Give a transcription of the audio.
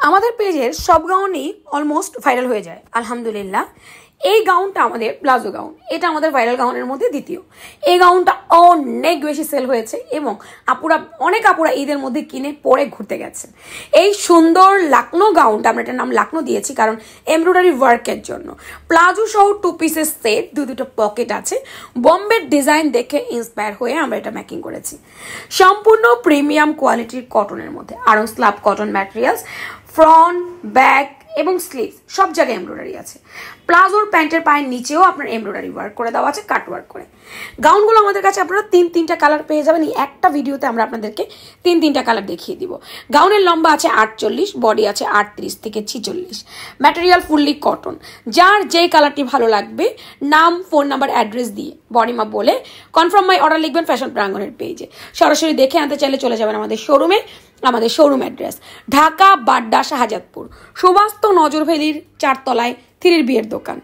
আমাদের পেজের সব গাউনই অলমোস্ট ভাইরাল হয়ে যায় আলহামদুলিল্লাহ। এই গাউনটা আমাদের প্লাজো গাউন, এটা আমাদের ভাইরাল গাউনের মধ্যে দ্বিতীয়। এই গাউনটা অনেক বেশি সেল হয়েছে এবং অনেক আপুরা ঈদের মধ্যে কিনে পরে ঘুরতে গেছেন। এই সুন্দর লাকনো গাউনটা আমরা এটার নাম লাকনো দিয়েছি কারণ এমব্রয়ডারি ওয়ার্কের জন্য। প্লাজো সহ 2 পিসের সেট, দুটো পকেট আছে। বম্বের ডিজাইন দেখে ইন্সপায়ার হয়ে আমরা এটা মেকিং করেছি। সম্পূর্ণ প্রিমিয়াম কোয়ালিটির কটনের মধ্যে, Aarong slub cotton materials. Front, back এবং স্লিভস সব জায়গায় এমব্রয়ডারি আছে। প্লাজোর প্যান্টের পায়ের নিচেও আপনার এমব্রয়ডারি ওয়ার্ক করে দেওয়া আছে, কাট ওয়ার্ক করে। গাউনগুলো আমাদের কাছে আপনারা 3টা কালার পেয়ে যাবেন। এই একটা ভিডিওতে আমরা আপনাদেরকে 3টা কালার দেখিয়ে দিব। গাউনের লম্বা আছে 48, বডি আছে 38 থেকে 46। Material fully cotton. যার যেই কালারটি ভালো লাগবে নাম, ফোন নাম্বার, অ্যাড্রেস দিয়ে বডি মাপ বলে কনফার্ম মাই অর্ডার লিখবেন ফ্যাশন প্রাঙ্গণের পেজে। সরাসরি দেখে আনতে চাইলে চলে যাবেন আমাদের শোরুমে। আমাদের শোরুম অ্যাড্রেস ঢাকা বাড্ডা শাহজাদপুর সুবাস্ত নজরভেলির 4 তলায় থ্রির বিয়ের দোকান।